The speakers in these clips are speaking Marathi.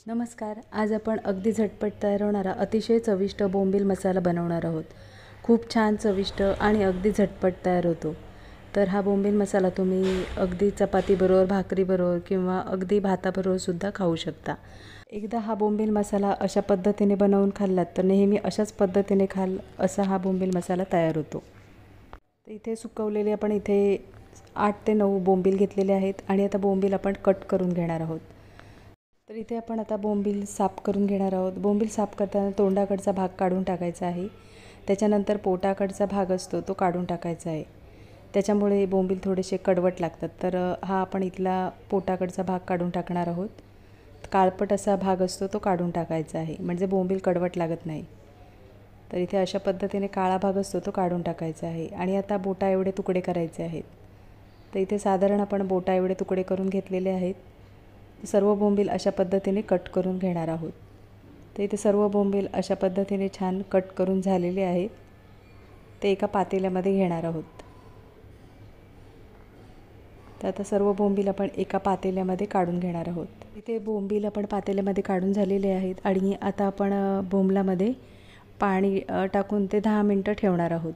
नमस्कार. आज आपण अगदी झटपट तयार होणारा अतिशय चविष्ट बोंबील मसाला बनवणार आहोत. खूप छान चविष्ट आणि अगदी झटपट तयार होतो. तर हा बोंबील मसाला तुम्ही अगदी चपातीबरोबर, भाकरीबरोबर किंवा अगदी भाताबरोबरसुद्धा खाऊ शकता. एकदा हा बोंबील मसाला अशा पद्धतीने बनवून खाल्लात तर नेहमी अशाच पद्धतीने खाल असा हा बोंबील मसाला तयार होतो. तर इथे सुकवलेले आपण इथे 8 ते 9 बोंबील घेतलेले आहेत आणि आता बोंबील आपण कट करून घेणार आहोत. तर इथे आपण आता बोंबील साफ करून घेणार आहोत. बोंबील साफ करताना तोंडाकडचा भाग काढून टाकायचा आहे. त्याच्यानंतर पोटाकडचा भाग असतो तो काढून टाकायचा आहे. त्याच्यामुळे बोंबील थोडेसे कडवट लागतात. तर हा आपण इथला पोटाकडचा भाग काढून टाकणार आहोत. काळपट असा भाग असतो तो काढून टाकायचा आहे, म्हणजे बोंबील कडवट लागत नाही. तर इथे अशा पद्धतीने काळा भाग असतो तो काढून टाकायचा आहे. आणि आता बोटा एवढे तुकडे करायचे आहेत. तर इथे साधारण आपण बोटा एवढे तुकडे करून घेतलेले आहेत. सर्व बोंबील अशा पद्धतीने कट करून घेणार आहोत. तर इथे सर्व बोंबील अशा पद्धतीने छान कट करून झालेले आहेत. ते एका पातेल्यामध्ये घेणार आहोत. तर आता सर्व बोंबील आपण एका पातेल्यामध्ये काढून घेणार आहोत. इथे बोंबील आपण पातेल्यामध्ये काढून झालेले आहेत आणि आता आपण बोंबलामध्ये पाणी टाकून ते 10 मिनटं ठेवणार आहोत.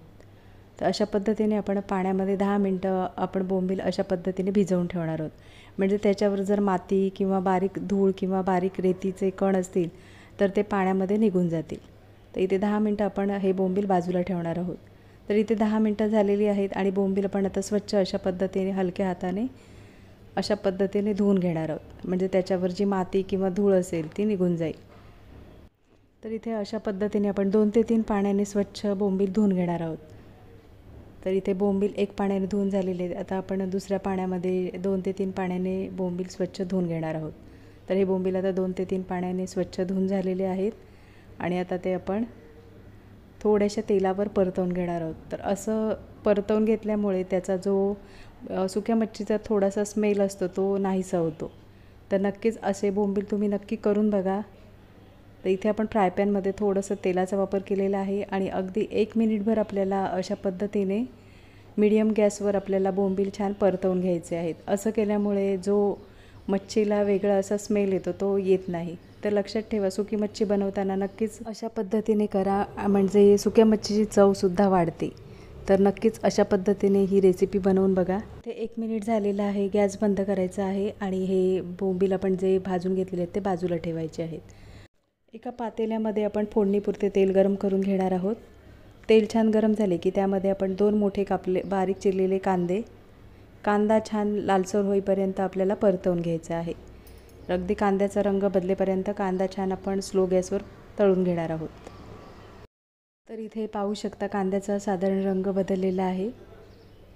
तर अशा पद्धतीने आपण पाण्यामध्ये 10 मिनटं आपण बोंबील अशा पद्धतीने भिजवून ठेवणार आहोत. म्हणजे त्याच्यावर जर माती किंवा बारीक धूळ किंवा बारीक रेतीचे कण असतील तर ते पाण्यामध्ये निघून जातील. तर इथे 10 मिनटं आपण हे बोंबील बाजूला ठेवणार आहोत. तर इथे 10 मिनटं झालेली आहेत आणि बोंबील आपण आता स्वच्छ अशा पद्धतीने हलक्या हाताने अशा पद्धतीने धुवून घेणार आहोत. म्हणजे त्याच्यावर जी माती किंवा धूळ असेल ती निघून जाईल. तर इथे अशा पद्धतीने आपण 2 ते 3 पाण्याने स्वच्छ बोंबील धुवून घेणार आहोत. तर इथे बोंबील एक पाण्याने धुवून झालेले आहेत. आता आपण दुसऱ्या पाण्यामध्ये 2 ते 3 पाण्याने बोंबील स्वच्छ धुवून घेणार आहोत. तर हे बोंबील आता 2 ते 3 पाण्याने स्वच्छ धुवून झालेले आहेत आणि आता ते आपण थोड्याशा तेलावर परतवून घेणार आहोत. तर असं परतवून घेतल्यामुळे त्याचा जो सुक्या मच्छीचा थोडासा स्मेल असतो तो नाहीसा होतो. तर नक्कीच असे बोंबील तुम्ही नक्की करून बघा. तर इथे आपण फ्राय पॅनमध्ये थोडंसं तेलाचा वापर केलेला आहे आणि अगदी 1 मिनिटभर आपल्याला अशा पद्धतीने मीडियम गॅसवर आपल्याला बोंबील छान परतवून घ्यायचे आहेत. असं केल्यामुळे जो मच्छीला वेगळा असा स्मेल येतो तो येत नाही. तर लक्षात ठेवा, सुकी मच्छी बनवताना नक्कीच अशा पद्धतीने करा, म्हणजे सुक्या मच्छीची चवसुद्धा वाढते. तर नक्कीच अशा पद्धतीने ही रेसिपी बनवून बघा. ते 1 मिनिट झालेलं आहे. गॅस बंद करायचा आहे आणि हे बोंबील आपण जे भाजून घेतलेले आहेत ते बाजूला ठेवायचे आहेत. एका पातेल्यामध्ये आपण फोडणीपुरते तेल गरम करून घेणार आहोत. तेल छान गरम झाले की त्यामध्ये आपण 2 मोठे बारीक चिरलेले कांदा छान लालसर होईपर्यंत आपल्याला परतवून घ्यायचा आहे. अगदी कांद्याचा रंग बदलेपर्यंत कांदा छान आपण स्लो गॅसवर तळून घेणार आहोत. तर इथे पाहू शकता कांद्याचा साधारण रंग बदललेला आहे.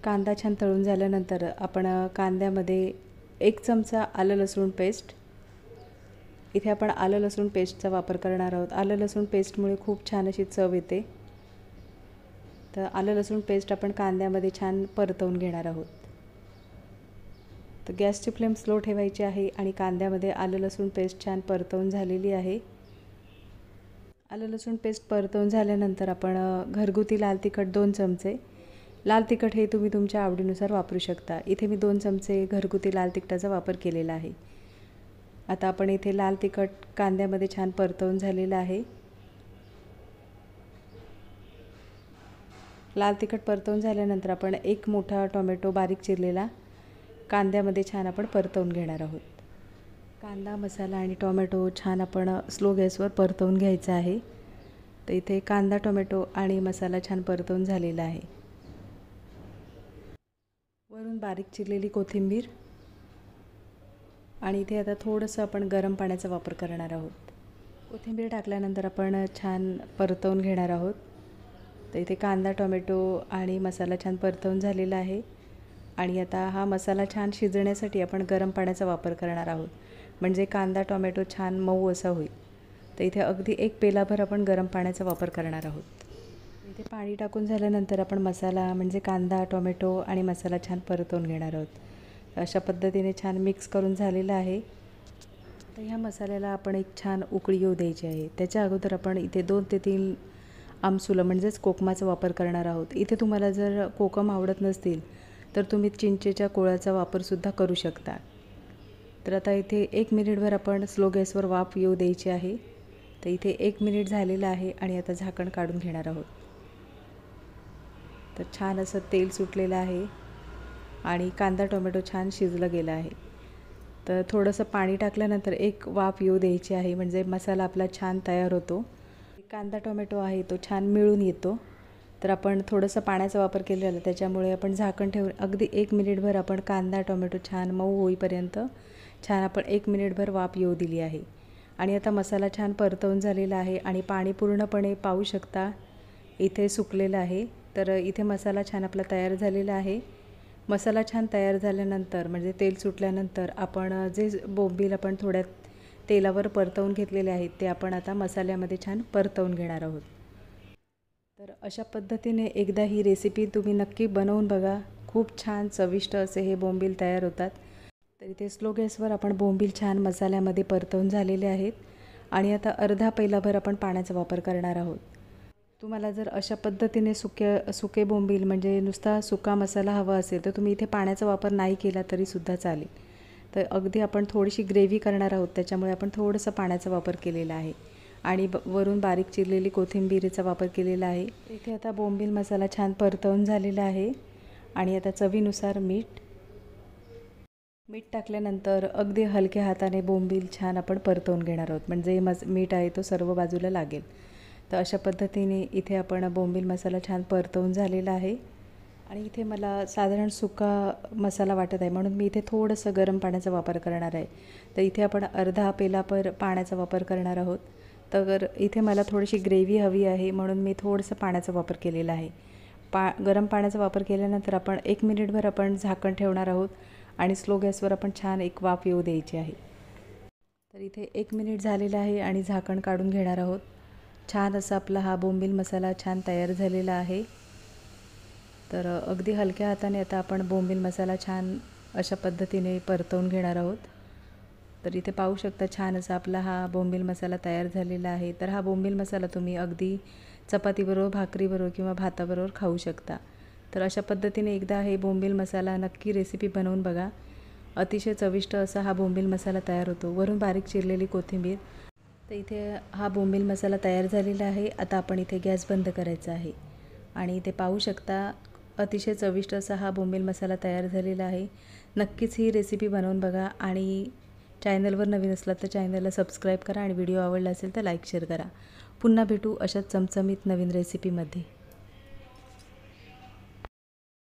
कांदा छान तळून झाल्यानंतर आपण कांद्यामध्ये 1 चमचा आलं लसूण पेस्ट, इथे आपण आलं लसूण पेस्टचा वापर करणार आहोत. आलं लसूण पेस्टमुळे खूप छान अशी चव येते. तर आलं लसूण पेस्ट आपण कांद्यामध्ये छान परतवून घेणार आहोत. तर गॅसची फ्लेम स्लो ठेवायची आहे आणि कांद्यामध्ये आलं लसूण पेस्ट छान परतवून झालेली आहे. आलं लसूण पेस्ट परतवून झाल्यानंतर आपण घरगुती लाल तिखट 2 चमचे, लाल तिखट हे तुम्ही तुमच्या आवडीनुसार वापरू शकता. इथे मी 2 चमचे घरगुती लाल तिखटाचा वापर केलेला आहे. आता आपण इथे लाल तिखट कांद्यामध्ये छान परतवून झालेलं आहे. लाल तिखट परतवून झाल्यानंतर आपण 1 मोठा टोमॅटो बारीक चिरलेला कांद्यामध्ये छान आपण परतवून घेणार आहोत. कांदा, मसाला आणि टोमॅटो छान आपण स्लो गॅसवर परतवून घ्यायचा आहे. तर इथे कांदा, टोमॅटो आणि मसाला छान परतवून झालेला आहे. वरून बारीक चिरलेली कोथिंबीर आणि इथे आता थोडंसं आपण गरम पाण्याचा वापर करणार आहोत. कोथिंबीर टाकल्यानंतर आपण छान परतवून घेणार आहोत. तर इथे कांदा, टोमॅटो आणि मसाला छान परतवून झालेला आहे आणि आता हा मसाला छान शिजण्यासाठी आपण गरम पाण्याचा वापर करणार आहोत. म्हणजे कांदा, टोमॅटो छान मऊ असा होईल. तर इथे अगदी 1 पेलाभर आपण गरम पाण्याचा वापर करणार आहोत. इथे पाणी टाकून झाल्यानंतर आपण मसाला म्हणजे कांदा, टोमॅटो आणि मसाला छान परतवून घेणार आहोत. अशा पद्धतीने छान मिक्स करून झालेलं आहे. तर ह्या मसाल्याला आपण एक छान उकळी येऊ द्यायची आहे. त्याच्या अगोदर आपण इथे 2 ते 3 आमसुलं म्हणजेच कोकमाचा वापर करणार आहोत. इथे तुम्हाला जर कोकम आवडत नसतील तर तुम्ही चिंचेच्या कोळाचा वापरसुद्धा करू शकता. तर आता इथे 1 मिनिटभर आपण स्लो गॅसवर वाफ येऊ द्यायची आहे. तर इथे 1 मिनिट झालेलं आहे आणि आता झाकण काढून घेणार आहोत. तर छान असं तेल सुटलेलं आहे आणि कांदा टोमॅटो छान शिजलं गेलं आहे. तर थोडंसं पाणी टाकल्यानंतर एक वाफ येऊ द्यायची आहे, म्हणजे मसाला आपला छान तयार होतो. कांदा टोमॅटो आहे तो छान मिळून येतो. तर आपण थोडंसं पाण्याचा वापर केलेला, त्याच्यामुळे आपण झाकण ठेवून अगदी 1 मिनिटभर आपण कांदा टोमॅटो छान मऊ होईपर्यंत छान आपण 1 मिनिटभर वाफ येऊ दिली आहे. आणि आता मसाला छान परतवून झालेला आहे आणि पाणी पूर्णपणे पाहू शकता इथे सुकलेलं आहे. तर इथे मसाला छान आपला तयार झालेला आहे. मसाला छान तयार झाल्यानंतर म्हणजे तेल सुटल्यानंतर आपण जे बोंबील आपण थोड्या तेलावर परतवून घेतलेले आहेत ते आपण आता मसाल्यामध्ये छान परतवून घेणार आहोत. तर अशा पद्धतीने एकदा ही रेसिपी तुम्ही नक्की बनवून बघा. खूप छान चविष्ट असे हे बोंबील तयार होतात. तर इथे स्लो गॅसवर आपण बोंबील छान मसाल्यामध्ये परतवून झालेले आहेत आणि आता अर्धा पेलाभर आपण पाण्याचा वापर करणार आहोत. तुम्हाला जर अशा पद्धतीने सुके बोंबील म्हणजे नुसता सुका मसाला हवा असेल तर तुम्ही इथे पाण्याचा वापर नाही केला तरीसुद्धा चालेल. तर अगदी आपण थोडीशी ग्रेव्ही करणार आहोत, त्याच्यामुळे आपण थोडंसं पाण्याचा वापर केलेला आहे आणि वरून बारीक चिरलेली कोथिंबीरीचा वापर केलेला आहे. इथे आता बोंबील मसाला छान परतवून झालेला आहे आणि आता चवीनुसार मीठ टाकल्यानंतर अगदी हलक्या हाताने बोंबील छान आपण परतवून घेणार आहोत, म्हणजे मीठ आहे तो सर्व बाजूला लागेल. तर अशा पद्धतीने इथे आपण बोंबील मसाला छान परतवून झालेला आहे आणि इथे मला साधारण सुका मसाला वाटत आहे, म्हणून मी इथे थोडंसं गरम पाण्याचा वापर करणार आहे. तर इथे आपण अर्धा पेलाभर पाण्याचा वापर करणार आहोत. तर इथे मला थोडीशी ग्रेव्ही हवी आहे, म्हणून मी थोडंसं पाण्याचा वापर केलेला आहे. गरम पाण्याचा वापर केल्यानंतर आपण 1 मिनिटभर आपण झाकण ठेवणार आहोत आणि स्लो गॅसवर आपण छान एक वाफ येऊ द्यायची आहे. तर इथे 1 मिनिट झालेलं आहे आणि झाकण काढून घेणार आहोत. छान असा आपला हा बोंबील मसाला छान तयार झालेला आहे. तर अगदी हलक्या हाताने आता आपण बोंबील मसाला छान अशा पद्धतीने परतवून घेणार आहोत. तर इथे पाहू शकता छान असा आपला हा बोंबील मसाला तयार झालेला आहे. तर हा बोंबील मसाला तुम्ही अगदी चपातीबरोबर, भाकरीबरोबर किंवा भाताबरोबर खाऊ शकता. तर अशा पद्धतीने एकदा हे बोंबील मसाला नक्की रेसिपी बनवून बघा. अतिशय चविष्ट असा हा बोंबील मसाला तयार होतो. वरून बारीक चिरलेली कोथिंबीर. तर इथे हा बोंबील मसाला तयार झालेला आहे. आता आपण इथे गॅस बंद करायचा आहे आणि इथे पाहू शकता अतिशय चविष्ट असा हा बोंबील मसाला तयार झालेला आहे. नक्कीच ही रेसिपी बनवून बघा आणि चॅनलवर नवीन असलात तर चॅनलला सबस्क्राईब करा आणि व्हिडिओ आवडला असेल तर लाईक शेअर करा. पुन्हा भेटू अशाच चमचमीत नवीन रेसिपीमध्ये.